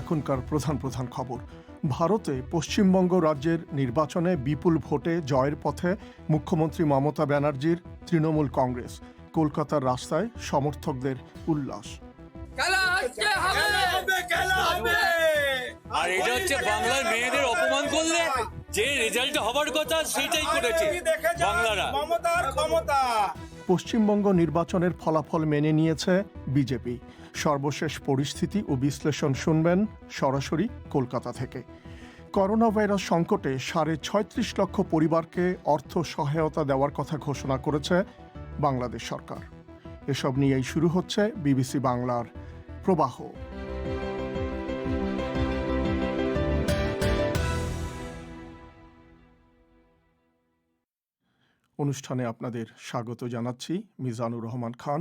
এখনকার প্রধান প্রধান খবর। ভারতে পশ্চিমবঙ্গ রাজ্যের নির্বাচনে বিপুল ভোটে জয়ের পথে মুখ্যমন্ত্রী মমতা ব্যানার্জির তৃণমূল কংগ্রেস। কলকাতার রাস্তায় সমর্থকদের উল্লাস। আর এটা হচ্ছে বাংলার মেয়েদের অপমান করলে যে রেজাল্ট হবার কথা সেটাই করেছে বাংলারা। পশ্চিমবঙ্গ নির্বাচনের ফলাফল মেনে নিয়েছে বিজেপি। সর্বশেষ পরিস্থিতি ও বিশ্লেষণ শুনবেন সরাসরি কলকাতা থেকে। করোনা ভাইরাস সংকটে ৩৬.৫ লক্ষ পরিবারকে অর্থ সহায়তা দেওয়ার কথা ঘোষণা করেছে বাংলাদেশ সরকার। এসব নিয়েই শুরু হচ্ছে বিবিসি বাংলার প্রবাহ। অনুষ্ঠানে আপনাদের স্বাগত জানাচ্ছি, মিজানুর রহমান খান।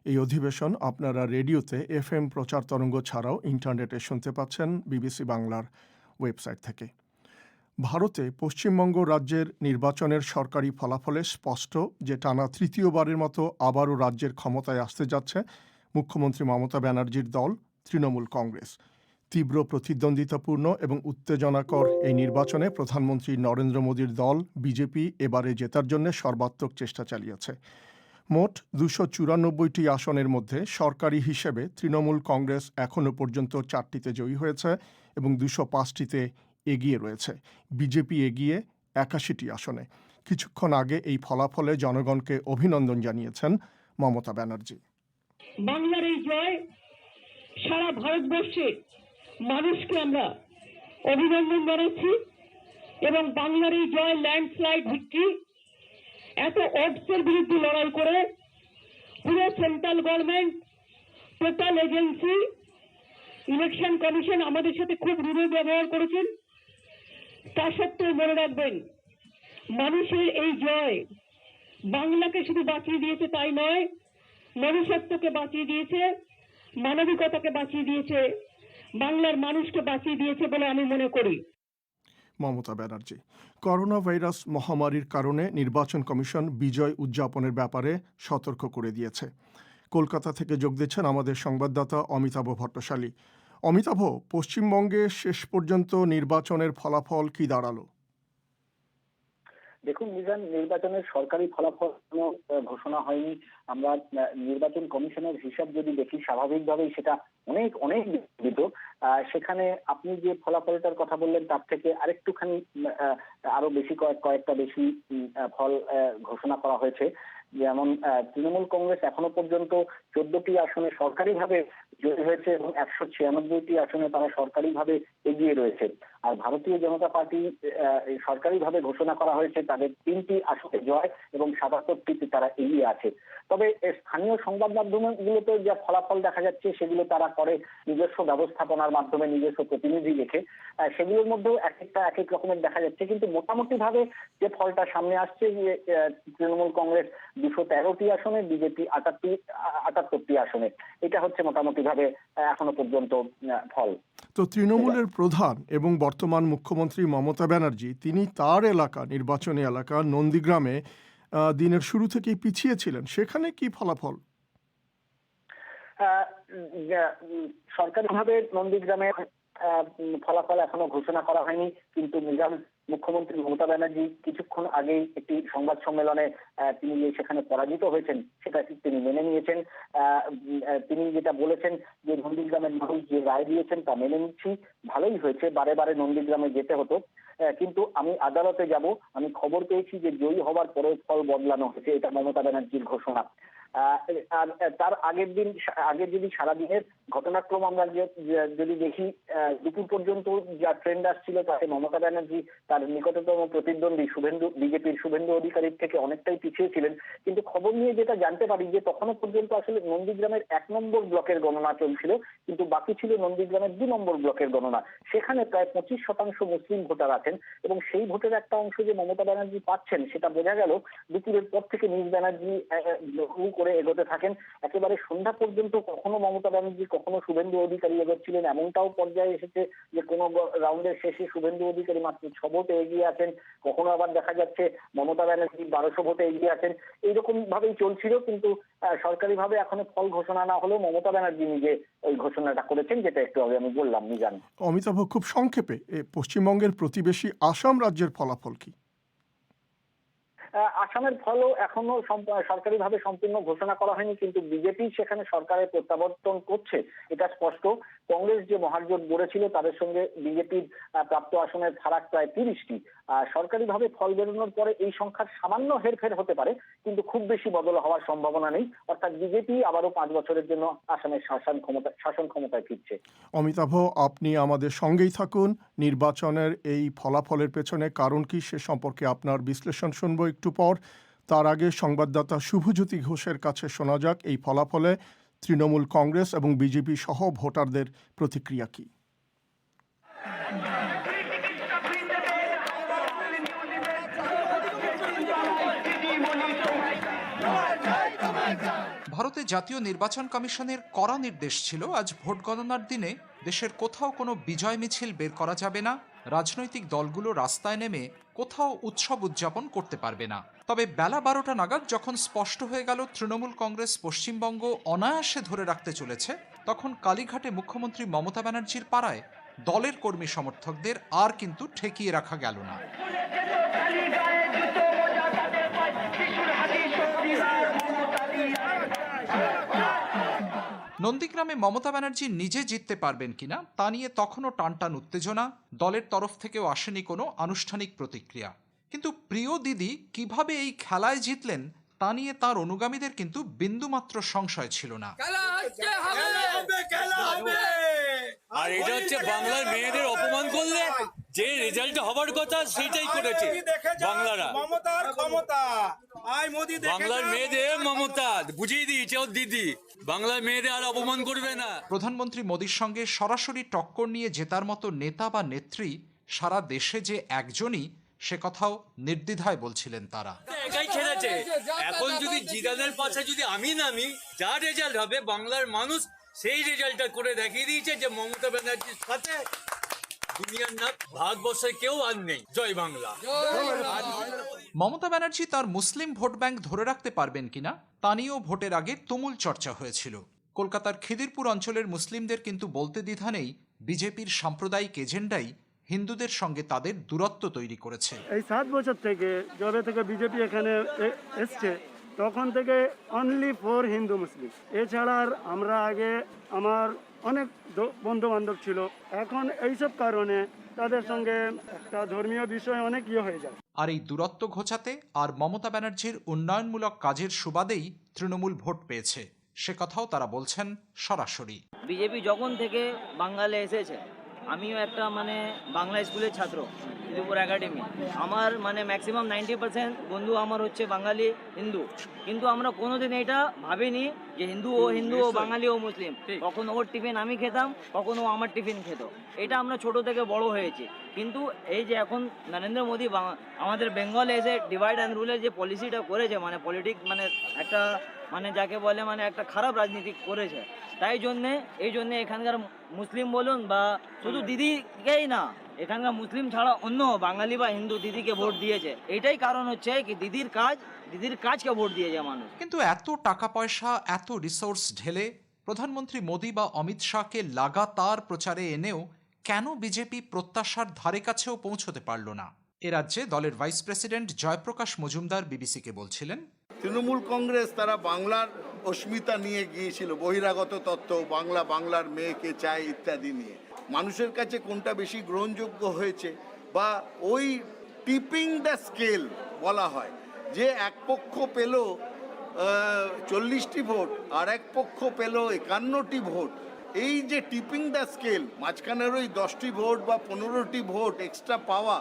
এই অধিবেশন আপনারা রেডিওতে FM প্রচার তরঙ্গ ছাড়াও ইন্টারনেটে শুনতে পাচ্ছেন বিবিসি বাংলার ওয়েবসাইট থেকে। ভারতে পশ্চিমবঙ্গ রাজ্যের নির্বাচনের সরকারি ফলাফলে স্পষ্ট যে টানা তৃতীয়বারের মতো আবারও রাজ্যের ক্ষমতায় আসতে যাচ্ছে মুখ্যমন্ত্রী মমতা ব্যানার্জির দল তৃণমূল কংগ্রেস। তীব্র প্রতিদ্বন্দ্বিতাপূর্ণ এবং উত্তেজনাকর এই নির্বাচনে প্রধানমন্ত্রী নরেন্দ্র মোদীর দল বিজেপি এবারে জেতার জন্য সর্বাত্মক চেষ্টা চালিয়েছে। মোট ২৯৪টি আসনের মধ্যে সরকারি হিসেবে তৃণমূল কংগ্রেস এখনও পর্যন্ত 4টিতে জয়ী হয়েছে এবং 205টিতে এগিয়ে রয়েছে। বিজেপি এগিয়ে 81টি আসনে। কিছুক্ষণ আগে এই ফলাফলে জনগণকে অভিনন্দন জানিয়েছেন মমতা ব্যানার্জি। বাংলার এই জয় সারা ভারতবর্ষে মানুষকে আমরা অভিনন্দন জানাচ্ছি এবং বাংলার এই জয় ল্যান্ডস্লাইড ভিক্টরি। এত অডসের বিরুদ্ধে লড়াই করে পুরো central government, total agency, election commission আমাদের সাথে খুব রূঢ় ব্যবহার করেছেন। তা সত্ত্বেও মনে রাখবেন, মানুষের এই জয় বাংলাকে শুধু বাঁচিয়ে দিয়েছে তাই নয়, মনুষ্যত্বকে বাঁচিয়ে দিয়েছে, মানবিকতাকে বাঁচিয়ে দিয়েছে, বাংলার মানুষকে বাঁচিয়ে দিয়েছে বলে আমি মনে করি। মমতা ব্যানার্জি। করোনা ভাইরাস মহামারীর কারণে নির্বাচন কমিশন বিজয় উদযাপনের ব্যাপারে সতর্ক করে দিয়েছে। কলকাতা থেকে যোগ দিচ্ছেন আমাদের সংবাদদাতা অমিতাভ ভট্টশালী। অমিতাভ, পশ্চিমবঙ্গে শেষ পর্যন্ত নির্বাচনের ফলাফল কি দাঁড়ালো? দেখুন মিজান, নির্বাচনের সরকারি ফলাফল ঘোষণা হয়নি। আমরা নির্বাচন কমিশনের হিসাব যদি দেখি, স্বাভাবিকভাবেই সেটা অনেক অনেক বিস্তৃত। সেখানে আপনি যে ফলাফলটার কথা বললেন তার থেকে আরেকটুখানি আরো বেশি কয়েকটা বেশি ফল ঘোষণা করা হয়েছে। যেমন তৃণমূল কংগ্রেস এখনো পর্যন্ত 14টি আসনে সরকারিভাবে জয়ী হয়েছে এবং 196টি আসনে তারা সরকারিভাবে এগিয়ে রয়েছে। আর ভারতীয় জনতা পার্টি সরকারিভাবে ঘোষণা করা হয়েছে তাদের 3টি আসনে জয় এবং 77টিতে তারা এগিয়ে আছে। তবে স্থানীয় সংবাদ মাধ্যমগুলোতে যা ফলাফল দেখা যাচ্ছে সেগুলো তারা করে নিজস্ব ব্যবস্থাপনার মাধ্যমে, নিজস্ব প্রতিনিধি রেখে। সেগুলোর মধ্যেও এক এক রকমের দেখা যাচ্ছে, কিন্তু মোটামুটি ভাবে যে ফলটা সামনে আসছে যে তৃণমূল কংগ্রেস 213টি আসনে, বিজেপি 78টি আসনে, এটা হচ্ছে মোটামুটি ভাবে এখনো পর্যন্ত ফল। তো তৃণমূলের প্রধান এবং বর্তমান মুখ্যমন্ত্রী মমতা ব্যানার্জি, তিনি তার এলাকা, নির্বাচনী এলাকা নন্দীগ্রামে দিনের শুরু থেকেই পিছিয়ে ছিলেন। সেখানে কি ফলাফল? সরকারিভাবে নন্দীগ্রামের ফলাফল এখনো ঘোষণা করা হয়নি, কিন্তু মুখ্যমন্ত্রী মমতা ব্যানার্জি কিছুক্ষণ আগেই একটি সংবাদ সম্মেলনে তিনি সেখানে পরাজিত হয়েছেন সেটা তিনি মেনে নিয়েছেন। তিনি যেটা বলেছেন যে নন্দীগ্রামের মানুষ যে রায় দিয়েছেন তা মেনে নিচ্ছি, ভালোই হয়েছে, বারে বারে নন্দীগ্রামে যেতে হতো, কিন্তু আমি আদালতে যাব। আমি খবর পেয়েছি যে জয়ী হবার পরে ফল বদলানো হয়েছে, এটা মমতা ব্যানার্জির ঘোষণা। আর তার আগের যদি সারাদিনের ঘটনাক্রম আমরা যদি দেখি, দুপুর পর্যন্ত যা ট্রেন্ড আসছিল তাতে মমতা ব্যানার্জি তার নিকটতম প্রতিদ্বন্দ্বী বিজেপির শুভেন্দু অধিকারীর থেকে অনেকটাই পিছিয়ে ছিলেন। কিন্তু খবর নিয়ে যেটা জানতে পারি যে তখনও পর্যন্ত আসলে নন্দীগ্রামের 1 নম্বর ব্লকের গণনা চলছিল, কিন্তু বাকি ছিল নন্দীগ্রামের 2 নম্বর ব্লকের গণনা। সেখানে প্রায় 25% মুসলিম ভোটার আছেন এবং সেই ভোটের একটা অংশ যে মমতা ব্যানার্জি পাচ্ছেন সেটা বোঝা গেল দুপুরের পর থেকে মিস ব্যানার্জি করে এগোতে থাকেন। একেবারে সন্ধ্যা পর্যন্ত কখনো মমতা ব্যানার্জি কখনো শুভেন্দু অধিকারী এগোচ্ছিলেন, এমনটাও পর্যায়ে এসেছে যে কোনো রাউন্ডের শেষে শুভেন্দু অধিকারী মাত্র 6 ভোটে এগিয়ে আছেন, কখনো আবার দেখা যাচ্ছে মমতা ব্যানার্জি 1200 ভোটে এগিয়ে আছেন। এইরকম ভাবেই চলছিল, কিন্তু সরকারিভাবে এখনো ফল ঘোষণা না হলেও মমতা ব্যানার্জি নিজে ওই ঘোষণাটা করেছেন, যেটা একটু আগে আমি বললাম। মিজান, অমিতাভ, খুব সংক্ষেপে পশ্চিমবঙ্গের প্রতিবেশী আসাম রাজ্যের ফলাফল কি? আসামের ফলও এখনো সরকারিভাবে সম্পূর্ণ ঘোষণা করা হয়নি, কিন্তু বিজেপি সেখানে সরকারের প্রত্যাবর্তন করছে এটা স্পষ্ট। কংগ্রেস যে মহাজোট গড়েছিল তাদের সঙ্গে বিজেপির প্রাপ্ত আসনের ফারাক প্রায় 30টি। সরকারিভাবে ফল বেরোনোর পরে এই সংখ্যার সামান্য হেরফের হতে পারে, কিন্তু খুব বেশি বদল হওয়ার সম্ভাবনা নেই। অর্থাৎ বিজেপি আবারও 5 বছরের জন্য আসামের শাসন ক্ষমতায় ফিরছে। অমিতাভ, আপনি আমাদের সঙ্গেই থাকুন। নির্বাচনের এই ফলাফলের পেছনে কারণ কি সে সম্পর্কে আপনার বিশ্লেষণ শুনবো একটু পর। তার আগে সংবাদদাতা শুভজ্যোতি ঘোষের কাছে শোনা যাক এই ফলাফলে তৃণমূল কংগ্রেস এবং বিজেপি সহ ভোটারদের প্রতিক্রিয়া কি। ভারতের জাতীয় নির্বাচন কমিশনের কড়া নির্দেশ ছিল আজ ভোট গণনার দিনে দেশের কোথাও কোনো বিজয় মিছিল বের করা যাবে না, রাজনৈতিক দলগুলো রাস্তায় নেমে কোথাও উৎসব উদযাপন করতে পারবে না। তবে বেলা 12টা নাগাদ যখন স্পষ্ট হয়ে গেল তৃণমূল কংগ্রেস পশ্চিমবঙ্গ অনায়াসে ধরে রাখতে চলেছে, তখন কালীঘাটে মুখ্যমন্ত্রী মমতা ব্যানার্জির পাড়ায় দলের কর্মী সমর্থকদের আর কিন্তু ঠেকিয়ে রাখা গেল না। নন্দীগ্রামে মমতা ব্যানার্জি নিজে জিততে পারবেন কিনা তা নিয়ে তখনও টানটান উত্তেজনা, দলের তরফ থেকেও আসেনি কোনো আনুষ্ঠানিক প্রতিক্রিয়া। কিন্তু প্রিয় দিদি কিভাবে এই খেলায় জিতলেন তা নিয়ে তার অনুগামীদের কিন্তু বিন্দুমাত্র সংশয় ছিল না। আর এটা হচ্ছে বাংলার মেয়েদের অপমান করলে যে রেজাল্ট হবার কথা সেটাই করেছে বাংলারা। বাংলার মেয়েদের মমতা বুঝিয়ে দিয়েছে ওর দিদি, বাংলার মেয়েদের আর অপমান করবে না। প্রধানমন্ত্রী মোদির সঙ্গে সরাসরি টক্কর নিয়ে জেতার মতো নেতা বা নেত্রী সারা দেশে যে একজনই, সে কথাও নির্দ্বিধায় বলছিলেন তারা। একাই খেলেছে, এখন যদি জিদানের পাশে যদি আমি নামি, যা রেজাল্ট হবে বাংলার মানুষ সেই রেজাল্টটা করে দেখিয়ে দিয়েছে যে মমতা ব্যানার্জির সাথে দুনিয়ার না ভারতবর্ষের কেউ আর নেই। জয় বাংলা। মমতা ব্যানার্জি তার মুসলিম ভোট ব্যাংক ধরে রাখতে পারবেন কিনা তা নিয়েও ভোটের আগে তুমুল চর্চা হয়েছিল। কলকাতার খিদিরপুর অঞ্চলের মুসলিমদের কিন্তু বলতে দ্বিধা নেই, বিজেপির সাম্প্রদায়িক এজেন্ডাই হিন্দুদের সঙ্গে তাদের দূরত্ব তৈরি করেছে। এই 7 বছর থেকে যবে থেকে বিজেপি এখানে এসছে তখন থেকে অনলি ফর হিন্দু মুসলিম। এছাড়া আমরা আগে আমার অনেক বন্ধু বান্ধব ছিল, এখন এইসব কারণে তাদের সঙ্গে একটা ধর্মীয় বিষয় অনেক হয়ে যায়। আর এই দূরত্ব ঘোচাতে আর মমতা ব্যানার্জির উন্নয়নমূলক কাজের সুবাদেই তৃণমূল ভোট পেয়েছে, সে কথাও তারা বলছেন সরাসরি। বিজেপি যখন থেকে বাঙালি এসেছে, আমিও একটা বাংলা স্কুলের ছাত্র, খিদিরপুর একাডেমি। আমার ম্যাক্সিমাম 90% বন্ধু আমার হচ্ছে বাঙালি হিন্দু, কিন্তু আমরা কোনোদিন এটা ভাবিনি যে হিন্দু ও বাঙালি ও মুসলিম। কখনো ওর টিফিন আমি খেতাম, কখনো আমার টিফিন খেত। এটা আমরা ছোট থেকে বড় হয়েছি। কিন্তু এই যে এখন নরেন্দ্র মোদী আমাদের বেঙ্গলে এসে ডিভাইড অ্যান্ড রুলের যে পলিসিটা করেছে, পলিটিক্স একটা যাকে বলে একটা খারাপ রাজনীতি করেছে, তাই এই জন্যে এখানকার মুসলিম বলুন বা শুধু দিদিকেই না, এখানকার মুসলিম ছাড়া অন্য বাঙালি বা হিন্দু দিদিকে ভোট দিয়েছে। এটাই কারণ হচ্ছে কি দিদির কাজকে ভোট দিয়েছে মানুষ। কিন্তু এত টাকা পয়সা, এত রিসোর্স ঢেলে প্রধানমন্ত্রী মোদী বা অমিত শাহকে লাগাতার প্রচারে এনেও কেন বিজেপি প্রত্যাশার ধারে কাছেও পৌঁছতে পারল না? এ রাজ্যে দলের ভাইস প্রেসিডেন্ট জয়প্রকাশ মজুমদার বিবিসিকে বলছিলেন, তৃণমূল কংগ্রেস তারা বাংলার অস্মিতা নিয়ে গিয়েছিল, বহিরাগত তত্ত্ব, বাংলার মেয়েকে চায় ইত্যাদি নিয়ে। মানুষের কাছে কোনটা বেশি গ্রহণযোগ্য হয়েছে, বা ওই টিপিং দ্য স্কেল বলা হয়, যে এক পক্ষ পেল 40টি ভোট আর এক পক্ষ পেল 51টি ভোট, এই যে টিপিং দ্য স্কেল, মাঝখানের ওই 10টি ভোট বা 15টি ভোট এক্সট্রা পাওয়া,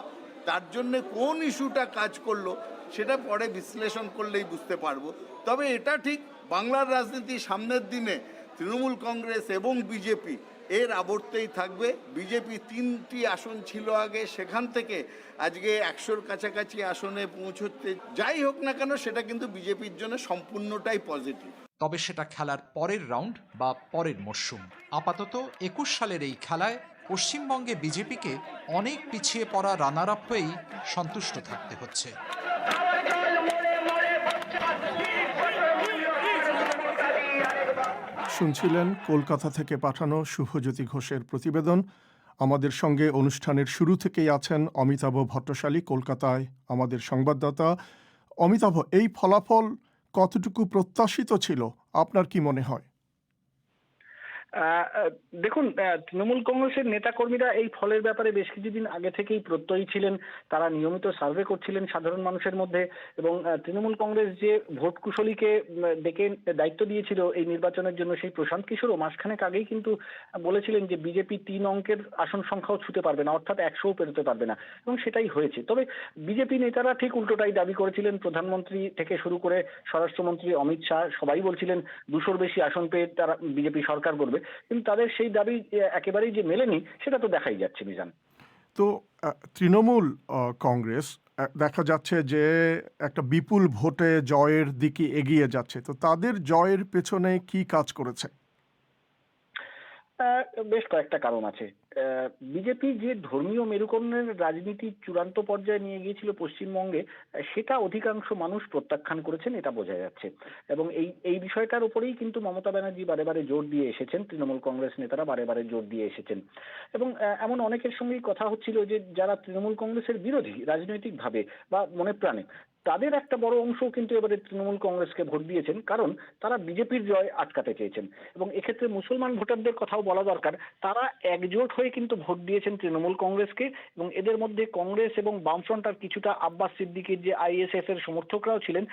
তার জন্যে কোন ইস্যুটা কাজ করলো সেটা পরে বিশ্লেষণ করলেই বুঝতে পারবো। তবে এটা ঠিক, বাংলার রাজনীতি সামনের দিনে তৃণমূল কংগ্রেস এবং বিজেপি এর আবর্তেই থাকবে। বিজেপি 3টি আসন ছিল আগে, সেখান থেকে আজকে 100-র কাছাকাছি আসনে পৌঁছতে যাই হোক না কেন, সেটা কিন্তু বিজেপির জন্য সম্পূর্ণটাই পজিটিভ। তবে সেটা খেলার পরের রাউন্ড বা পরের মরশুম। আপাতত 21 সালের এই খেলায় পশ্চিমবঙ্গে বিজেপিকে অনেক পিছিয়ে পড়া রানার আপ হয়েই সন্তুষ্ট থাকতে হচ্ছে। শুনছিলেন কলকাতা থেকে পাঠানো শুভজ্যোতি ঘোষের প্রতিবেদন। আমাদের সঙ্গে অনুষ্ঠানের শুরু থেকেই আছেন অমিতাভ ভট্টশালী, কলকাতায় আমাদের সংবাদদাতা। অমিতাভ, এই ফলাফল কতটুকু প্রত্যাশিত ছিল আপনার কি মনে হয়? দেখুন, তৃণমূল কংগ্রেসের নেতাকর্মীরা এই ফলের ব্যাপারে বেশ কিছুদিন আগে থেকেই প্রত্যয়ী ছিলেন। তারা নিয়মিত সার্ভে করছিলেন সাধারণ মানুষের মধ্যে, এবং তৃণমূল কংগ্রেস যে ভোট কুশলীকে ডেকে দায়িত্ব দিয়েছিল এই নির্বাচনের জন্য, সেই প্রশান্ত কিশোরও মাসখানেক আগেই কিন্তু বলেছিলেন যে বিজেপি 3 অঙ্কের আসন সংখ্যাও ছুঁতে পারবে না, অর্থাৎ 100ও পেরোতে পারবে না, এবং সেটাই হয়েছে। তবে বিজেপি নেতারা ঠিক উল্টোটাই দাবি করেছিলেন। প্রধানমন্ত্রী থেকে শুরু করে স্বরাষ্ট্রমন্ত্রী অমিত শাহ সবাই বলছিলেন 200-র বেশি আসন পেয়ে তারা বিজেপি সরকার করবে, কিন্তু তাদের সেই দাবি একেবারেই যে মেলেনি সেটা তো দেখাই যাচ্ছে মিজান। তো তৃণমূল কংগ্রেস দেখা যাচ্ছে যে একটা বিপুল ভোটে জয়ের দিকে এগিয়ে যাচ্ছে, তো তাদের জয়ের পেছনে কি কাজ করেছে? বেশ কয়েকটা কারণ আছে। বিজেপি যে ধর্মীয় মেরুকরণের রাজনীতি চূড়ান্ত পর্যায়ে নিয়ে গিয়েছিল পশ্চিমবঙ্গে, সেটা অধিকাংশ মানুষ প্রত্যাখ্যান করেছেন, এটা বোঝা যাচ্ছে। এবং এই বিষয়টার উপরেই কিন্তু মমতা ব্যানার্জি বারে বারে জোর দিয়ে এসেছেন, তৃণমূল কংগ্রেস নেতারা বারে বারে জোর দিয়ে এসেছেন। এবং এমন অনেকের সঙ্গেই কথা হচ্ছিল যে যারা তৃণমূল কংগ্রেসের বিরোধী রাজনৈতিকভাবে বা মনে প্রাণে, তাদের একটা বড় অংশ কিন্তু এবারে তৃণমূল কংগ্রেসকে ভোট দিয়েছেন, কারণ তারা বিজেপির জয় আটকাতে চেয়েছেন। এবং এক্ষেত্রে মুসলমান ভোটারদের কথাও বলা দরকার, তারা একজোট হয়ে কিন্তু ভোট দিয়েছেন তৃণমূল কংগ্রেসকে। এবং এদের মধ্যে কংগ্রেস এবং বামফ্রন্ট আর কিছুটা আব্বাস সিদ্দিকীর যে আইএসএফ এর সমর্থকরাও ছিলেন।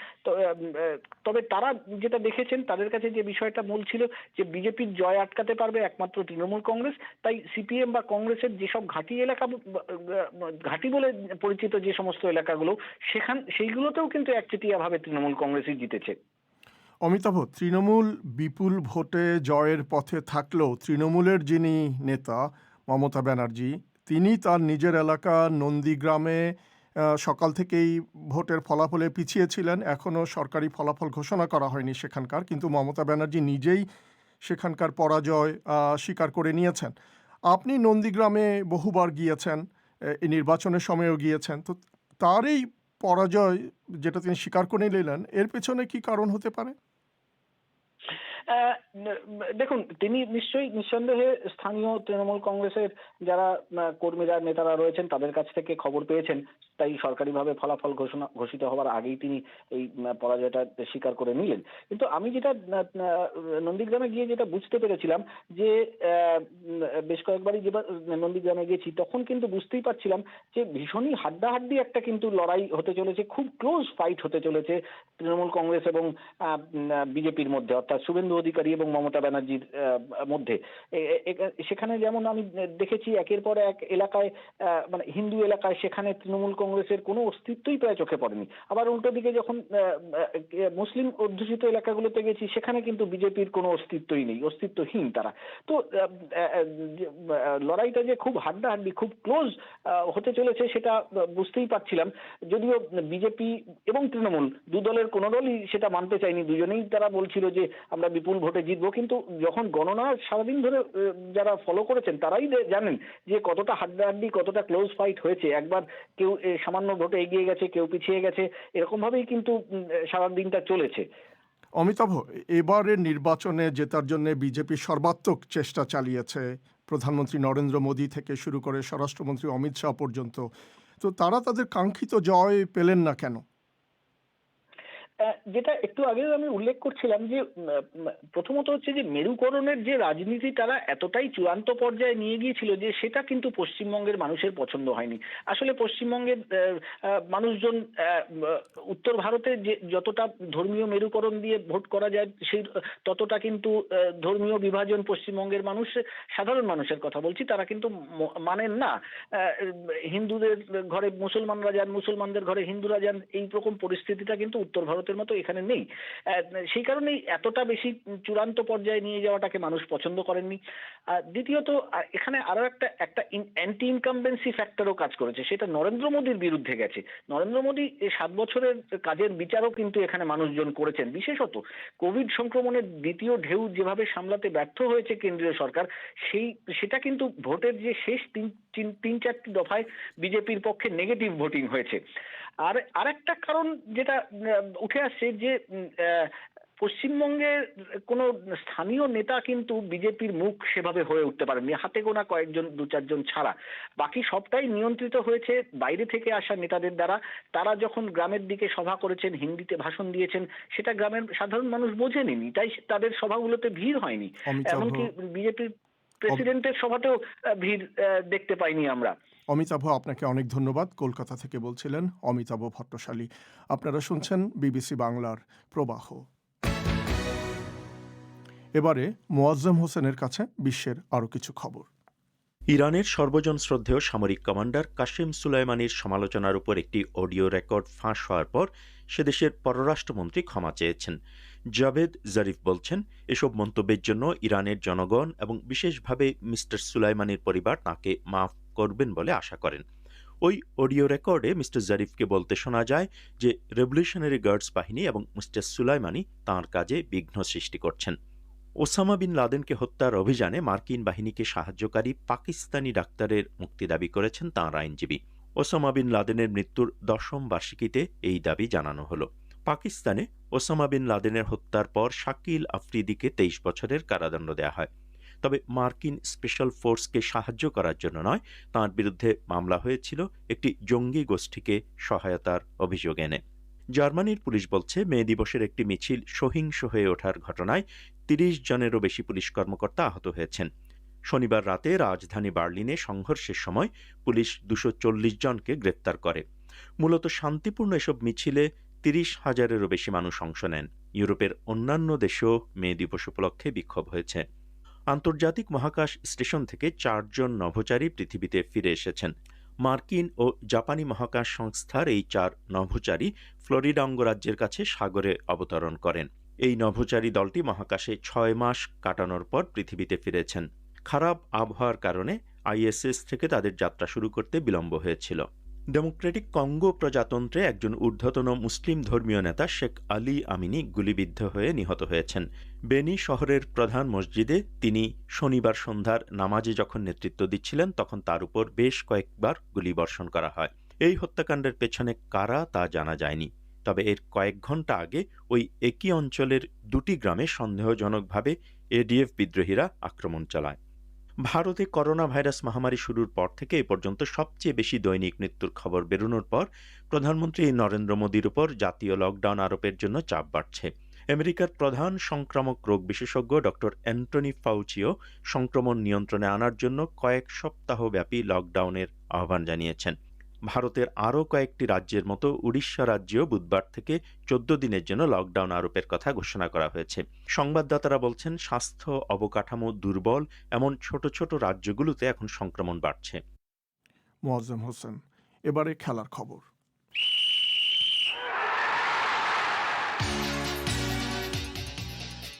তবে তারা যেটা দেখেছেন, তাদের কাছে যে বিষয়টা মূল ছিল যে বিজেপির জয় আটকাতে পারবে একমাত্র তৃণমূল কংগ্রেস। তাই সিপিএম বা কংগ্রেসের যেসব ঘাঁটি এলাকা, ঘাঁটি বলে পরিচিত যে সমস্ত এলাকাগুলো, সেইগুলোতেও কিন্তু একচেটিয়া ভাবে তৃণমূল কংগ্রেসই জিতেছে। অমিতাভ, তৃণমূল বিপুল ভোটে জয়ের পথে থাকলেও তৃণমূলের যিনি নেতা মমতা ব্যানার্জি, তিনি তার নিজের এলাকা নন্দীগ্রামে সকাল থেকেই ভোটের ফলাফলে পিছিয়ে ছিলেন। এখনও সরকারি ফলাফল ঘোষণা করা হয়নি সেখানকার, কিন্তু মমতা ব্যানার্জি নিজেই সেখানকার পরাজয় স্বীকার করে নিয়েছেন। আপনি নন্দীগ্রামে বহুবার গিয়েছেন, এই নির্বাচনের সময়ও গিয়েছেন, তো তার এই পরাজয় যেটা তিনি স্বীকার করে নিলেন, এর পেছনে কি কারণ হতে পারে? দেখুন, তিনি নিঃসন্দেহে স্থানীয় তৃণমূল কংগ্রেসের যারা কর্মীরা নেতারা রয়েছেন তাদের কাছ থেকে খবর পেয়েছেন, তাই সরকারিভাবে ফলাফল ঘোষিত হওয়ার আগেই তিনি এই পরাজয়টা স্বীকার করে নিলেন। কিন্তু আমি যেটা নন্দীগ্রামে গিয়ে যেটা বুঝতে পেরেছিলাম, যে বেশ কয়েকবারই যেবার নন্দীগ্রামে গেছি, তখন কিন্তু বুঝতেই পারছিলাম যে ভীষণই হাড্ডাহাড্ডি একটা কিন্তু লড়াই হতে চলেছে, খুব ক্লোজ ফাইট হতে চলেছে তৃণমূল কংগ্রেস এবং বিজেপির মধ্যে, অর্থাৎ শুভেন্দু অধিকারী এবং মমতা ব্যানার্জির মধ্যে। সেখানে যেমন আমি দেখেছি একের পর এক এলাকায়, মানে হিন্দু এলাকায়, সেখানে তৃণমূল কংগ্রেসের কোনো অস্তিত্বই প্রায় চোখে পড়েনি। আবার উল্টো দিকে যখন মুসলিম অধ্যুষিত এলাকাগুলোতে গেছি, সেখানে কিন্তু বিজেপির কোনো অস্তিত্বই নেই, অস্তিত্বহীন তারা। তো লড়াইটা যে খুব হাড্ডাহাড্ডি, খুব ক্লোজ হতে চলেছে সেটা বুঝতেই পারছিলাম। যদিও বিজেপি এবং তৃণমূল দু দলের কোনো দলই সেটা মানতে চায়নি, দুজনেই তারা বলছিল যে আমরা বিপুল ভোটে জিতবো। কিন্তু যখন গণনা সারাদিন ধরে যারা ফলো করেছেন তারাই জানেন যে কতটা হাড্ডাহাড্ডি, কতটা ক্লোজ ফাইট হয়েছে। একবার কেউ সামান্য ভোটে এগিয়ে গেছে, কেউ পিছিয়ে গেছে, এরকম ভাবেই কিন্তু সারা দিনটা চলেছে। অমিতাভ, এবারের নির্বাচনে জেতার জন্য বিজেপি সর্বাত্মক চেষ্টা চালিয়েছে, প্রধানমন্ত্রী নরেন্দ্র মোদী থেকে শুরু করে স্বরাষ্ট্রমন্ত্রী অমিত শাহ পর্যন্ত, তো তারা তাদের কাঙ্ক্ষিত জয় পেলেন না কেন? যেটা একটু আগে আমি উল্লেখ করছিলাম, যে প্রথমত হচ্ছে যে মেরুকরণের যে রাজনীতি তারা এতটাই চূড়ান্ত পর্যায়ে নিয়ে গিয়েছিল যে সেটা কিন্তু পশ্চিমবঙ্গের মানুষের পছন্দ হয়নি। আসলে পশ্চিমবঙ্গের মানুষজন উত্তর ভারতে যে যতটা ধর্মীয় মেরুকরণ দিয়ে ভোট করা যায়, সেই ততটা কিন্তু ধর্মীয় বিভাজন পশ্চিমবঙ্গের মানুষ, সাধারণ মানুষের কথা বলছি, তারা কিন্তু মানেন না। হিন্দুদের ঘরে মুসলমানরা যান, মুসলমানদের ঘরে হিন্দুরা যান, এই রকম পরিস্থিতিটা কিন্তু উত্তর ভারতে ভারতের মতো এখানে নেই। সেই কারণেই এতটা বেশি চূড়ান্ত পর্যায়ে নিয়ে যাওয়াটাকে মানুষ পছন্দ করেননি। দ্বিতীয়ত এখানে আরো একটা অ্যান্টি ইনকামবেন্সি ফ্যাক্টরও কাজ করেছে, সেটা নরেন্দ্র মোদীর বিরুদ্ধে গেছে। নরেন্দ্র মোদী এই 7 বছরের কাজের বিচারও কিন্তু এখানে মানুষজন করেছেন। বিশেষত কোভিড সংক্রমণের দ্বিতীয় ঢেউ যেভাবে সামলাতে ব্যর্থ হয়েছে কেন্দ্রীয় সরকার, সেটা কিন্তু ভোটের যে শেষ 3-4টি দফায় বিজেপির পক্ষে নেগেটিভ ভোটিং হয়েছে। আর আরেকটা কারণ যেটা উঠে আসছে যে পশ্চিমবঙ্গের কোনো স্থানীয় নেতা কিন্তু বিজেপির মুখ সেভাবে হয়ে উঠতে পারেননি, হাতে গোনা কয়েকজন 2-4 জন ছাড়া। বাকি সবটাই নিয়ন্ত্রিত হয়েছে বাইরে থেকে আসা নেতাদের দ্বারা। তারা যখন গ্রামের দিকে সভা করেছেন, হিন্দিতে ভাষণ দিয়েছেন, সেটা গ্রামের সাধারণ মানুষ বোঝেনি, তাই তাদের সভাগুলোতে ভিড় হয়নি। এমনকি বিজেপির প্রেসিডেন্টের সভাতেও ভিড় দেখতে পাইনি আমরা। অমিতাভ, আপনাকে অনেক ধন্যবাদ। কলকাতা থেকে বলছিলেন অমিতাভ ভট্টশালী। আপনারা শুনছেন বিবিসি বাংলার প্রবাহ। এবারে মোয়াজ্জেম হোসেনের কাছে বিশ্বের আরও কিছু খবর। ইরানের সর্বজন শ্রদ্ধেয় সামরিক কমান্ডার কাসেম সুলাইমানির সমালোচনার উপর একটি অডিও রেকর্ড ফাঁস হওয়ার পর সে দেশের পররাষ্ট্রমন্ত্রী ক্ষমা চেয়েছেন। জাভেদ জারিফ বলছেন, এসব মন্তব্যের জন্য ইরানের জনগণ এবং বিশেষভাবে মিস্টার সুলাইমানির পরিবার তাঁকে মাফ করবেন বলে আশা করেন। ওই অডিও রেকর্ডে মিস্টার জারিফকে বলতে শোনা যায় যে রেভলিউশনারি গার্ডস বাহিনী এবং মিস্টার সুলাইমানি তাঁর কাজে বিঘ্ন সৃষ্টি করছেন। ওসামা বিন লাদেনকে হত্যার অভিযানে মার্কিন বাহিনীকে সাহায্যকারী পাকিস্তানি ডাক্তারের মুক্তি দাবি করেছেন তাঁর আইনজীবী। ওসামা বিন লাদেনের মৃত্যুর 10ম বার্ষিকীতে এই দাবি জানানো হলো। পাকিস্তানে ওসামা বিন লাদেনের হত্যার পর শাকিল আফ্রিদিকে 23 বছরের কারাদণ্ড দেওয়া হয়। তবে মার্কিন স্পেশাল ফোর্সকে সাহায্য করার জন্য নয়, তাঁর বিরুদ্ধে মামলা হয়েছিল একটি জঙ্গি গোষ্ঠীকে সহায়তার অভিযোগ এনে। জার্মানির পুলিশ বলছে, মে দিবসের একটি মিছিল সহিংস হয়ে ওঠার ঘটনায় 30 জনেরও বেশি পুলিশ কর্মকর্তা আহত হয়েছেন। শনিবার রাতে রাজধানী বার্লিনে সংঘর্ষের সময় পুলিশ 240 জনকে গ্রেপ্তার করে। মূলত শান্তিপূর্ণ এসব মিছিলে 30,000-এরও বেশি মানুষ অংশ নেন। ইউরোপের অন্যান্য দেশেও মে দিবস উপলক্ষে বিক্ষোভ হয়েছে। আন্তর্জাতিক মহাকাশ স্টেশন থেকে 4 জন নভোচারী পৃথিবীতে ফিরে এসেছেন। মার্কিন ও জাপানি মহাকাশ সংস্থার এই 4 নভোচারী ফ্লোরিডা অঙ্গরাজ্যের কাছে সাগরে অবতরণ করেন। এই নভোচারী দলটি মহাকাশে 6 মাস কাটানোর পর পৃথিবীতে ফিরেছেন। খারাপ আবহাওয়ার কারণে আইএসএস থেকে তাদের যাত্রা শুরু করতে বিলম্ব হয়েছিল। ডেমোক্রেটিক কঙ্গো প্রজাতন্ত্রে একজন ঊর্ধ্বতন মুসলিম ধর্মীয় নেতা শেখ আলী আমিনি গুলিবিদ্ধ হয়ে নিহত হয়েছেন। বেনি শহরের প্রধান মসজিদে তিনি শনিবার সন্ধ্যার নামাজে যখন নেতৃত্ব দিচ্ছিলেন, তখন তার উপর বেশ কয়েকবার গুলিবর্ষণ করা হয়। এই হত্যাকাণ্ডের পেছনে কারা তা জানা যায়নি। তবে এর কয়েক ঘণ্টা আগে ওই একই অঞ্চলের 2টি গ্রামে সন্দেহজনকভাবে এডিএফ বিদ্রোহীরা আক্রমণ চালায়। ভারতে করোনা ভাইরাস মহামারী শুরুর পর থেকে এ পর্যন্ত সবচেয়ে বেশি দৈনিক মৃত্যুর খবর বেরোনোর পর প্রধানমন্ত্রী নরেন্দ্র মোদীর উপর জাতীয় লকডাউন আরোপের জন্য চাপ বাড়ছে। আমেরিকার প্রধান সংক্রামক রোগ বিশেষজ্ঞ ডক্টর অ্যান্টনি ফাউচিও সংক্রমণ নিয়ন্ত্রণে আনার জন্য কয়েক সপ্তাহব্যাপী লকডাউনের আহ্বান জানিয়েছেন। ভারতের আরও কয়েকটি রাজ্যের মতো উড়িষ্যা রাজ্যেও বুধবার থেকে 14 দিনের জন্য লকডাউন আরোপের কথা ঘোষণা করা হয়েছে। সংবাদদাতারা বলছেন, স্বাস্থ্য অবকাঠামো দুর্বল এমন ছোট ছোট রাজ্যগুলোতে এখন সংক্রমণ বাড়ছে। মোয়াজ্জেম হোসেন। এবারে খেলার খবর।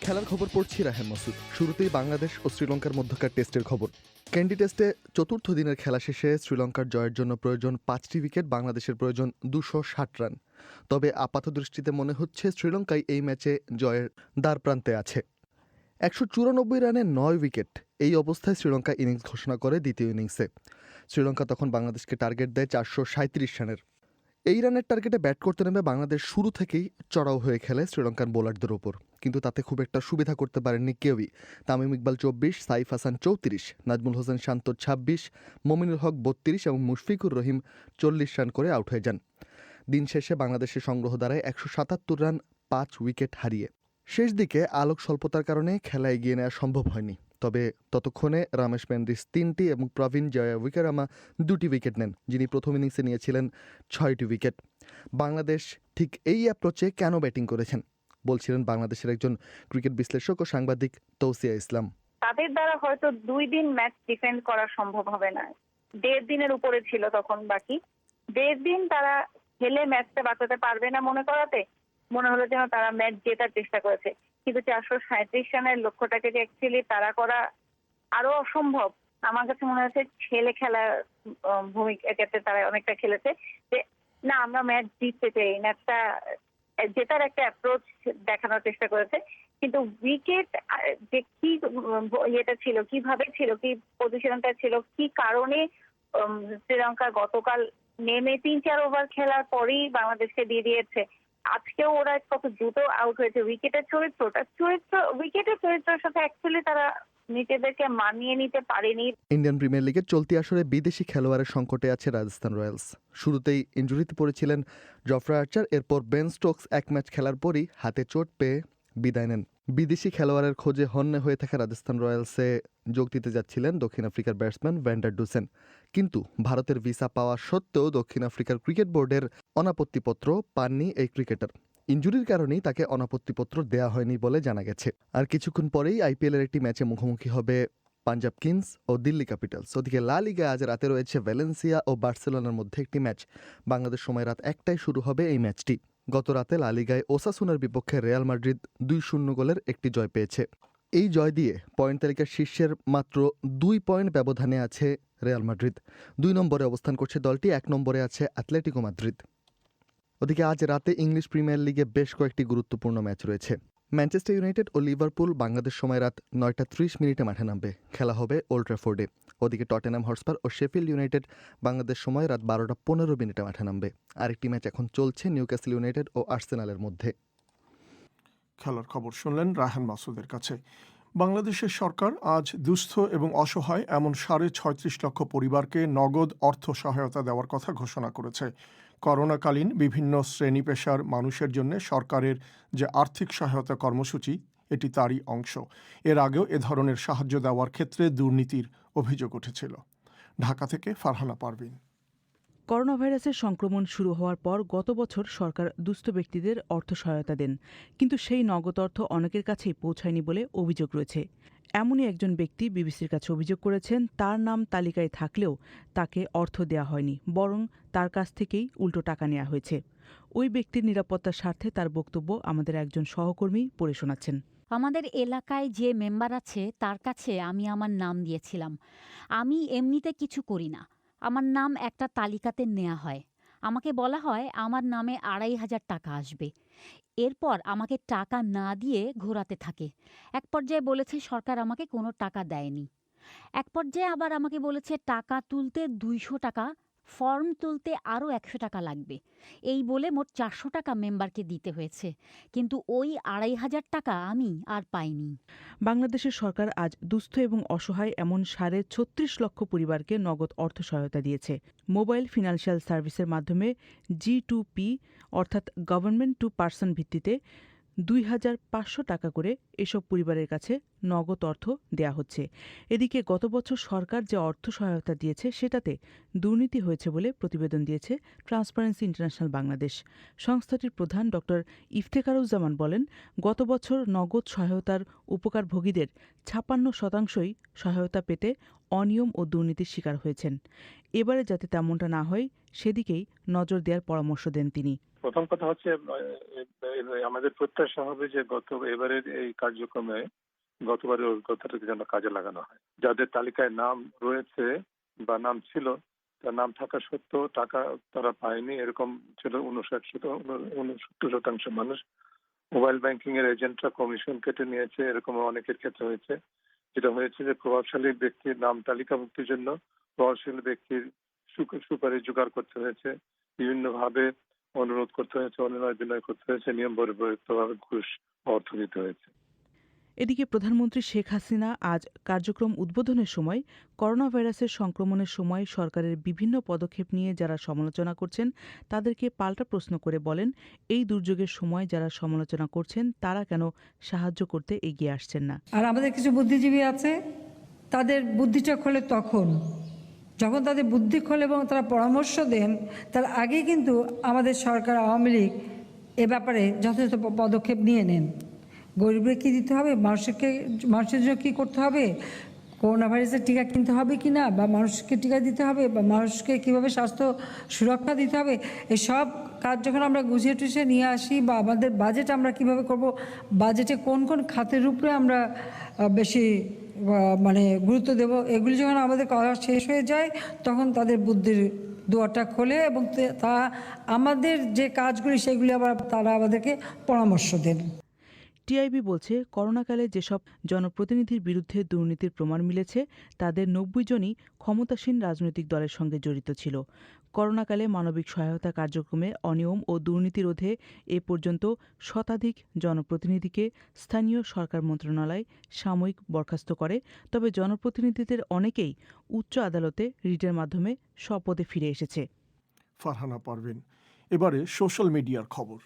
খেলার খবর পড়ছি রাহেন মাসুদ। শুরুতেই বাংলাদেশ ও শ্রীলঙ্কার মধ্যকার টেস্টের খবর। ক্যান্ডি টেস্টে 4র্থ দিনের খেলা শেষে শ্রীলঙ্কার জয়ের জন্য প্রয়োজন 5টি উইকেট, বাংলাদেশের প্রয়োজন 260 রান। তবে আপাত দৃষ্টিতে মনে হচ্ছে শ্রীলঙ্কাই এই ম্যাচে জয়ের দ্বারপ্রান্তে আছে। 194 রানে 9 উইকেট। এই অবস্থায় শ্রীলঙ্কা ইনিংস ঘোষণা করে দ্বিতীয় ইনিংসে। শ্রীলঙ্কা তখন বাংলাদেশকে টার্গেট দেয় 437 রানের। এই রানের টার্গেটে ব্যাট করতে নেমে বাংলাদেশ শুরু থেকেই চড়াও হয়ে খেলে শ্রীলঙ্কান বোলারদের ওপর, কিন্তু তাতে খুব একটা সুবিধা করতে পারেননি কেউই। তামিম ইকবাল 24, সাইফ হাসান 34, নাজমুল হোসেন শান্ত 26, মমিনুল হক 32 এবং মুশফিকুর রহিম 40 রান করে আউট হয়ে যান। দিন শেষে বাংলাদেশের সংগ্রহ দাঁড়ায় 177 রান 5 উইকেট হারিয়ে। শেষ দিকে আলোক স্বল্পতার কারণে খেলা এগিয়ে নেওয়া সম্ভব হয়নি। তবে ততক্ষণে রমেশ মেন্ডিস 3টি এবং প্রবীণ জয়া উইকেরামা 2টি উইকেট নেন, যিনি প্রথম ইনিংসে নিয়েছিলেন 6টি উইকেট। বাংলাদেশ ঠিক এই অ্যাপ্রোচে কেন ব্যাটিং করেছেন বলছিলেন বাংলাদেশের একজন ক্রিকেট বিশ্লেষক ও সাংবাদিক তৌসিয়া ইসলাম। তাদের দ্বারা হয়তো 2 দিন ম্যাচ ডিফেন্ড করা সম্ভব হবে না। 1.5 দিনের উপরে ছিল তখন বাকি। 1.5 দিন তারা খেলে ম্যাচটা বাঁচাতে পারবে না মনে করাতে মনে হলো যেন তারা ম্যাচ জেতার চেষ্টা করেছে, কিন্তু 437 রানের লক্ষ্যটাকে যে অ্যাকচুয়ালি তারা করা আরো অসম্ভব। আমার কাছে মনে হচ্ছে ছেলে খেলার ভূমিকাতে তারা অনেকটা খেলেছে, যে না আমরা ম্যাচ জিততে চাই, ম্যাচটা জেতার একটা অ্যাপ্রোচ দেখানোর চেষ্টা করেছে। কিন্তু উইকেট যে কি ইয়েটা ছিল, কিভাবে ছিল, কি পজিশনটা ছিল, কি কারণে শ্রীলঙ্কা গতকাল নেমে 3-4 ওভার খেলার পরেই বাংলাদেশকে দিয়ে দিয়েছে। আজকেও ওরা কত দ্রুত আউট হয়েছে। উইকেটের চরিত্রের সাথে অ্যাকচুয়ালি তারা নিজেদেরকে মানিয়ে নিতে পারেনি। ইন্ডিয়ান প্রিমিয়ার লিগের চলতি আসরে বিদেশি খেলোয়াড়ের সংকটে আছে রাজস্থান রয়্যালস। শুরুতেই ইনজুরিতে পড়েছিলেন জফরা আর্চার, এরপর বেন স্টোকস এক ম্যাচ খেলার পরই হাতে চোট পেয়ে বিদায় নেন। বিদেশি খেলোয়াড়ের খোঁজে হন্যে হয়ে থাকা রাজস্থান রয়্যালসে যোগ দিতে যাচ্ছিলেন দক্ষিণ আফ্রিকার ব্যাটসম্যান ভ্যান্ডার ডুসেন, কিন্তু ভারতের ভিসা পাওয়া সত্ত্বেও দক্ষিণ আফ্রিকার ক্রিকেট বোর্ডের অনাপত্তিপত্র পাননি এই ক্রিকেটার। ইনজুরির কারণেই তাকে অনাপত্তিপত্র দেয়া হয়নি বলে জানা গেছে। আর কিছুক্ষণ পরেই আইপিএলের একটি ম্যাচে মুখোমুখি হবে পাঞ্জাব কিংস ও দিল্লি ক্যাপিটালস। ওদিকে লা লিগা আজ রাতে রয়েছে ভ্যালেন্সিয়া ও বার্সেলোনার মধ্যে একটি ম্যাচ। বাংলাদেশ সময় রাত 1টায় শুরু হবে এই ম্যাচটি। গত রাতে লা লিগায় ওসাসুনার বিপক্ষে রিয়াল মাদ্রিদ 2-0 গোলের একটি জয় পেয়েছে। এই জয় দিয়ে পয়েন্ট তালিকার শীর্ষের মাত্র 2 পয়েন্ট ব্যবধানে আছে রিয়াল মাদ্রিদ। 2 নম্বরে অবস্থান করছে দলটি, 1 নম্বরে আছে অ্যাথলেটিকো মাদ্রিদ। ওদিকে আজ রাতে ইংলিশ প্রিমিয়ার লিগে বেশ কয়েকটি গুরুত্বপূর্ণ ম্যাচ রয়েছে। ম্যানচেস্টার ইউনাইটেড ও লিভারপুল বাংলাদেশ সময় রাত 9:30 মাঠে নামবে। খেলা হবে ওল্ড ট্র্যাফোর্ডে। ওদিকে টটেনহাম হটস্পার ও শেফিল্ড ইউনাইটেড বাংলাদেশ সময় রাত 12:15 মাঠে নামবে। আরেকটি ম্যাচ এখন চলছে নিউক্যাসল ইউনাইটেড ও আর্সেনালের মধ্যে। খেলার খবর শুনলেন রায়হান মাসুদের কাছে। বাংলাদেশের সরকার আজ দুস্থ এবং অসহায় এমন 36.5 লক্ষ পরিবারকে নগদ অর্থ সহায়তা দেওয়ার কথা ঘোষণা করেছে। করোনাকালীন বিভিন্ন শ্রেণী পেশার মানুষের জন্য সরকারের যে আর্থিক সহায়তা কর্মসূচি, এটি তারই অংশ। এর আগেও এ ধরনের সাহায্য দেওয়ার ক্ষেত্রে দুর্নীতির অভিযোগ উঠেছিল। ঢাকা থেকে ফারহানা পারভিন। করোনা ভাইরাসের সংক্রমণ শুরু হওয়ার পর গত বছর সরকার দুস্থ ব্যক্তিদের অর্থ সহায়তা দেন, কিন্তু সেই নগদ অর্থ অনেকের কাছেই পৌঁছায়নি বলে অভিযোগ রয়েছে। এমনই একজন ব্যক্তি বিবিসির কাছে অভিযোগ করেছেন, তার নাম তালিকায় থাকলেও তাকে অর্থ দেওয়া হয়নি, বরং তার কাছ থেকেই উল্টো টাকা নেওয়া হয়েছে। ওই ব্যক্তির নিরাপত্তার স্বার্থে তার বক্তব্য আমাদের একজন সহকর্মী পড়ে শোনাচ্ছেন। আমাদের এলাকায় যে মেম্বার আছে তার কাছে আমি আমার নাম দিয়েছিলাম। আমি এমনিতে কিছু করি না, আমার নাম একটা তালিকাতে নেওয়া হয়। আমাকে বলা হয় আমার নামে 2,500 টাকা আসবে। এরপর আমাকে টাকা না দিয়ে ঘোরাতে থাকে। এক পর্যায়ে বলেছে সরকার আমাকে কোনো টাকা দেয়নি। এক পর্যায়ে আবার আমাকে বলেছে টাকা তুলতে 200 টাকা, ফর্ম তুলতে আরও 100 টাকা লাগবে। এই বলে মোট 400 টাকা মেম্বারকে দিতে হয়েছে, কিন্তু ওই 2,500 টাকা আমি আর পাইনি। বাংলাদেশের সরকার আজ দুস্থ এবং অসহায় এমন 36 লক্ষ পরিবারকে নগদ অর্থ সহায়তা দিয়েছে। মোবাইল ফিনান্সিয়াল সার্ভিসের মাধ্যমে G2P অর্থাৎ গভর্নমেন্ট টু পার্সন ভিত্তিতে 2,500 টাকা করে এসব পরিবারের কাছে নগদ অর্থ দেয়া হচ্ছে। এদিকে গত বছর সরকার যে অর্থ সহায়তা দিয়েছে সেটাতে দুর্নীতি হয়েছে বলে প্রতিবেদন দিয়েছে ট্রান্সপারেন্সি ইন্টারন্যাশনাল বাংলাদেশ। সংস্থাটির প্রধান ড. ইফতেখারুজ্জামান বলেন, গত বছর নগদ সহায়তার উপকারভোগীদের 56% সহায়তা পেতে অনিয়ম ও দুর্নীতির শিকার হয়েছেন। এবারে যাতে তেমনটা না হয় সেদিকেই নজর দেওয়ার পরামর্শ দেন তিনি। প্রথম কথা হচ্ছে আমাদের প্রত্যাশা হবে যে এবারের এই কার্যক্রমে গতবারের অভিজ্ঞতাটাকে যেন কাজে লাগানো হয়। যাদের তালিকায় নাম রয়েছে বা নাম ছিল, তার নাম থাকা সত্ত্বেও টাকা তারা পায়নি, এরকম ছিল 69% মানুষ। মোবাইল ব্যাংকিং এর এজেন্টরা কমিশন কেটে নিয়েছে, এরকম অনেকের ক্ষেত্রে হয়েছে। যেটা হয়েছে যে প্রভাবশালী ব্যক্তির নাম তালিকাভুক্তির জন্য প্রভাবশালী ব্যক্তির সুপারিশ জোগাড় করতে হয়েছে, বিভিন্নভাবে অনুরোধ করতে হয়েছে, অনুনয় বিনয় করতে হয়েছে, নিয়ম পরিবর্তিতভাবে ঘুষ অর্থ দিতে হয়েছে। এদিকে প্রধানমন্ত্রী শেখ হাসিনা আজ কার্যক্রম উদ্বোধনের সময় করোনা ভাইরাসের সংক্রমণের সময় সরকারের বিভিন্ন পদক্ষেপ নিয়ে যারা সমালোচনা করছেন তাদেরকে পাল্টা প্রশ্ন করে বলেন, এই দুর্যোগের সময় যারা সমালোচনা করছেন তারা কেন সাহায্য করতে এগিয়ে আসছেন না। আর আমাদের কিছু বুদ্ধিজীবী আছে, তাদের বুদ্ধিটা খোলে যখন তাদের বুদ্ধি খোলে এবং তারা পরামর্শ দেন, তার আগে কিন্তু আমাদের সরকার আওয়ামী লীগ এ ব্যাপারে যথাযথ পদক্ষেপ নিয়ে নেন। গরিবদের কী দিতে হবে, মানুষের জন্য কী করতে হবে, করোনা ভাইরাসের টিকা কিনতে হবে কি না, বা মানুষকে টিকা দিতে হবে, বা মানুষকে কীভাবে স্বাস্থ্য সুরক্ষা দিতে হবে, এসব কাজ যখন আমরা গুছিয়ে টুছিয়ে নিয়ে আসি বা আমাদের বাজেট আমরা কিভাবে করব, বাজেটে কোন কোন খাতের উপরে আমরা বেশি মানে গুরুত্ব দেব, এগুলি যখন আমাদের করা শেষ হয়ে যায় তখন তাদের বুদ্ধির দুয়ারটা খোলে এবং তা আমাদের যে কাজগুলি সেগুলি আবার তারা আমাদেরকে পরামর্শ দেন। টিআইবি বলছে, করোনাকালে যেসব জনপ্রতিনিধির বিরুদ্ধে দুর্নীতির প্রমাণ মিলেছে তাদের ৯০ জনই ক্ষমতাসীন রাজনৈতিক দলের সঙ্গে জড়িত ছিল। করোনাকালে মানবিক সহায়তা কার্যক্রমে অনিয়ম ও দুর্নীতি রোধে এ পর্যন্ত শতাধিক জনপ্রতিনিধিকে স্থানীয় সরকার মন্ত্রণালয় সাময়িক বরখাস্ত করে। তবে জনপ্রতিনিধিদের অনেকেই উচ্চ আদালতে রিটের মাধ্যমে স্বপদে ফিরে এসেছে। ফারহানা পারভিন। এবারে সোশ্যাল মিডিয়ার খবর।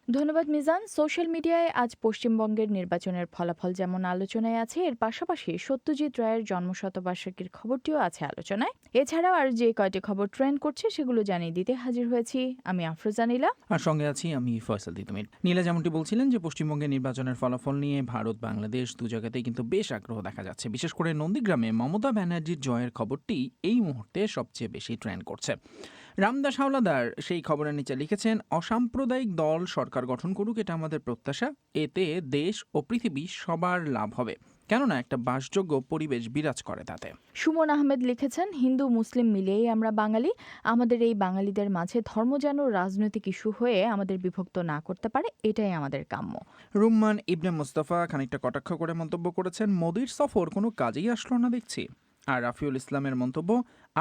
ধন্যবাদ মিজান। সোশ্যাল মিডিয়ায় আজ পশ্চিমবঙ্গের নির্বাচনের ফলাফল যেমন আলোচনায় আছে, এর পাশাপাশি সত্যজিৎ রায়ের জন্মশতবার্ষিকীর খবরটিও আছে আলোচনায়। এছাড়াও আর যে কয়টি খবর ট্রেন্ড করছে সেগুলো জানিয়ে দিতে হাজির হয়েছি আমি আফরোজা নীলা, আর সঙ্গে আছি আমি ফয়সাল তিতুমির। নীলা যেমনটি বলছিলেন যে পশ্চিমবঙ্গের নির্বাচনের ফলাফল নিয়ে ভারত বাংলাদেশ দু জায়গাতেই কিন্তু বেশ আগ্রহ দেখা যাচ্ছে। বিশেষ করে নন্দীগ্রামে মমতা ব্যানার্জির জয়ের খবরটি এই মুহূর্তে সবচেয়ে বেশি ট্রেন্ড করছে। রামদাস হাওলাদার সেই খবরের নিচে লিখেছেন, অসাম্প্রদায়িক দল সরকার গঠন করুক, এটা আমাদের প্রত্যাশা। এতে দেশ ও পৃথিবী সবার লাভ হবে, কেননা একটা বাসযোগ্য পরিবেশ বিরাজ করে তাতে। সুমন আহমেদ লিখেছেন, হিন্দু মুসলিম মিলিয়েই আমরা বাঙালি। আমাদের এই বাঙালিদের মাঝে ধর্ম যেন রাজনৈতিক ইস্যু হয়ে আমাদের বিভক্ত না করতে পারে, এটাই আমাদের কাম্য। রুম্মান ইবনে মুস্তাফা খানিকটা কটাক্ষ করে মন্তব্য করেছেন, মোদির সফর কোনো কাজেই আসলো না দেখছি। আর রাফিউল ইসলামের মন্তব্য,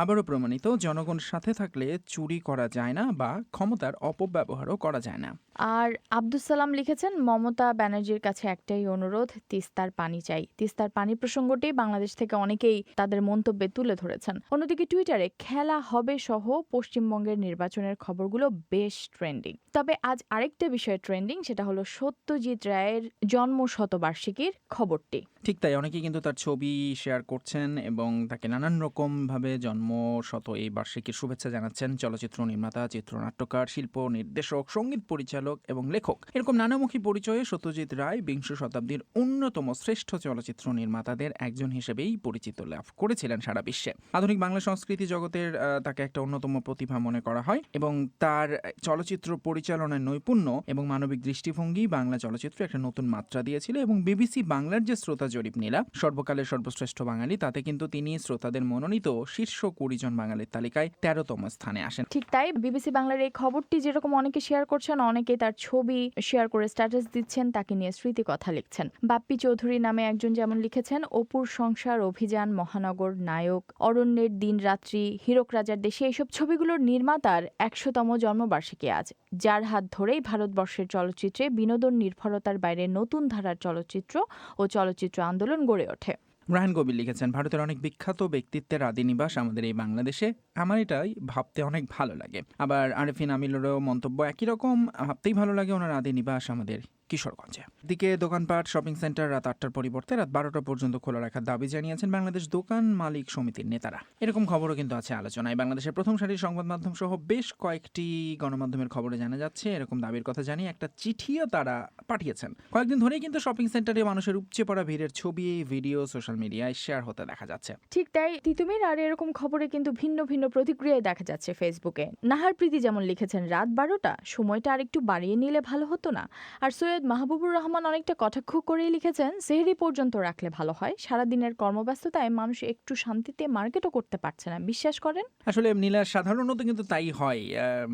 আবারও প্রমাণিত জনগণ সাথে থাকলে চুরি করা যায় না বা ক্ষমতার অপব্যবহারও করা যায় না। আর আব্দুস সালাম লিখেছেন, মমতা ব্যানার্জির কাছে একটাই অনুরোধ, তিস্তার পানি চাই। তিস্তার পানি প্রসঙ্গটি বাংলাদেশ থেকে অনেকেই তাদের মন্তব্যে তুলে ধরেছেন। অন্যদিকে টুইটারে খেলা হবে সহ পশ্চিমবঙ্গের নির্বাচনের খবরগুলো বেশ ট্রেন্ডিং। তবে আজ আরেকটা বিষয় ট্রেন্ডিং, সেটা হলো সত্যজিৎ রায়ের জন্মশতবার্ষিকীর খবরটি। ঠিক তাই, অনেকেই কিন্তু তার ছবি শেয়ার করছেন এবং তাকে নানান রকমভাবে জন্মশত এই বার্ষিকীর শুভেচ্ছা জানাচ্ছেন। চলচ্চিত্র নির্মাতা, চিত্রনাট্যকার, শিল্প নির্দেশক, সঙ্গীত পরিচালক এবং লেখক, এরকম নানামুখী পরিচয়ে সত্যজিৎ রায় বিংশ শতাব্দীর অন্যতম শ্রেষ্ঠ চলচ্চিত্র নির্মাতাদের একজন হিসেবেই পরিচিত লাভ করেছিলেন সারা বিশ্বে। আধুনিক বাংলা সংস্কৃতি জগতের তাকে একটা অন্যতম প্রতিভা মনে করা হয় এবং তার চলচ্চিত্র পরিচালনার নৈপুণ্য এবং মানবিক দৃষ্টিভঙ্গি বাংলা চলচ্চিত্রে একটা নতুন মাত্রা দিয়েছিল। এবং বিবিসি বাংলার যে শ্রোতা জরিপ নীলা, সর্বকালের সর্বশ্রেষ্ঠ বাঙালি, তাতে কিন্তু তিনি শ্রোতাদের মনোনীত শীর্ষ 20 জন বাঙালির তালিকায় 13তম স্থানে আসেন। ঠিক তাই, বিবিসি বাংলার এই খবরটি যেরকম অনেকে শেয়ার করছেন, অনেকে তার ছবি শেয়ার করে স্ট্যাটাস দিচ্ছেন, তাকে নিয়ে স্মৃতি কথা লিখছেন। বাপ্পি চৌধুরী নামে একজন যেমন লিখেছেন, অপুর সংসার, অভিযান, মহানগর, নায়ক, অরণ্যের দিন রাত্রি, হীরক রাজার দেশে, এইসব ছবিগুলোর নির্মাতার 100তম জন্মবার্ষিকী আজ, যার হাত ধরেই ভারতবর্ষের চলচ্চিত্রে বিনোদন নির্ভরতার বাইরে নতুন ধারার চলচ্চিত্র ও চলচ্চিত্র আন্দোলন গড়ে ওঠে। রায়হান কবির লিখেছেন, ভারতের অনেক বিখ্যাত ব্যক্তিত্বের আদি নিবাস আমাদের এই বাংলাদেশে, আমার এটাই ভাবতে অনেক ভালো লাগে। আবার আরেফিন আমিলেরও মন্তব্য একই রকম, ভাবতেই ভালো লাগে ওনার আদি নিবাস আমাদের কিশোরগঞ্জে। দিকে দোকানপাট, শপিং সেন্টার রাত 8টার পরিবর্তে রাত 12টা পর্যন্ত খোলা রাখার দাবি জানিয়েছেন বাংলাদেশ দোকান মালিক সমিতির নেতারা। এরকম খবরও কিন্তু আছে আলোচনায়। বাংলাদেশের প্রথম সারির সংবাদ মাধ্যম সহ বেশ কয়েকটি গণমাধ্যমের খবরে জানা যাচ্ছে, এরকম দাবির কথা জানিয়ে একটা চিঠিও তারা পাঠিয়েছেন। কয়েকদিন ধরেই কিন্তু শপিং সেন্টারে মানুষের উপচে পড়া ভিড়ের ছবি, ভিডিও সোশ্যাল মিডিয়ায় শেয়ার হতে দেখা যাচ্ছে। ঠিক তাই তিতুমির, আর এরকম খবরে কিন্তু ভিন্ন ভিন্ন প্রতিক্রিয়ায় দেখা যাচ্ছে ফেসবুকে। নাহার প্রীতি যেমন লিখেছেন, রাত 12টা, সময়টা আর একটু বাড়িয়ে নিলে ভালো হতো না। আর সৈয়দ মাহবুবুর রহমান অনেকটা কটাক্ষ করেই লিখেছেন, সেহরি পর্যন্ত রাখলে ভালো হয়, সারাদিনের কর্মব্যস্ততায় মানুষ একটু শান্তিতে মার্কেটও করতে পারছে না, বিশ্বাস করেন? আসলে নীলা, সাধারণত কিন্তু তাই হয়।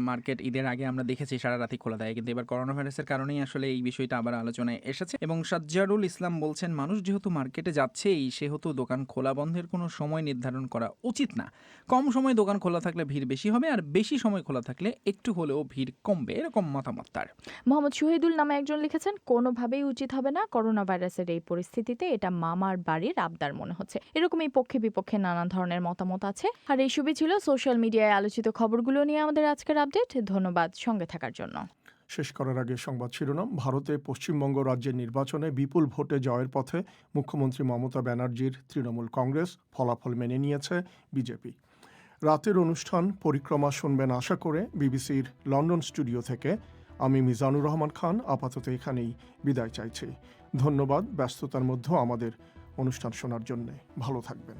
মার্কেট ঈদের আগে আমরা দেখেছি সারা রাতি খোলা দেয়, কিন্তু এবার করোনা ভাইরাসের কারণেই আসলে এই বিষয়টা আবার আলোচনায় এসেছে। এবং সাজ্জারুল ইসলাম বলছেন, মানুষ যেহেতু মার্কেটে যাচ্ছেই, সেহেতু দোকান খোলা বন্ধের কোনো সময় নির্ধারণ করা উচিত না। কম সময় দোকান খোলা থাকলে ভিড় বেশি হবে, আর বেশি সময় খোলা থাকলে একটু হলেও ভিড় কমবে, এরকম মতামত তার। মোহাম্মদ শহীদুল নামে একজন লিখেছেন, কোনোভাবেই উচিত হবে না, করোনা ভাইরাসের এই পরিস্থিতিতে এটা মামার বাড়ির আবদার মনে হচ্ছে। এরকম এই পক্ষে বিপক্ষে নানান ধরনের মতামত আছে। আর এই সবই ছিল সোশ্যাল মিডিয়ায় আলোচিত খবরগুলো নিয়ে আমাদের আজকের আপডেট। ধন্যবাদ সঙ্গে থাকার জন্য। শেষ করার আগে সংবাদ শিরোনাম। ভারতে পশ্চিমবঙ্গ রাজ্যের নির্বাচনে বিপুল ভোটে জয়ের পথে মুখ্যমন্ত্রী মমতা ব্যানার্জির তৃণমূল কংগ্রেস, ফলাফল মেনে নিয়েছে বিজেপি। রাতের অনুষ্ঠান পরিক্রমা শুনবেন আশা করে বিবিসির লন্ডন স্টুডিও থেকে আমি মিজানুর রহমান খান আপাতত এখানেই বিদায় চাইছি। ধন্যবাদ ব্যস্ততার মধ্যেও আমাদের অনুষ্ঠান শোনার জন্য। ভালো থাকবেন।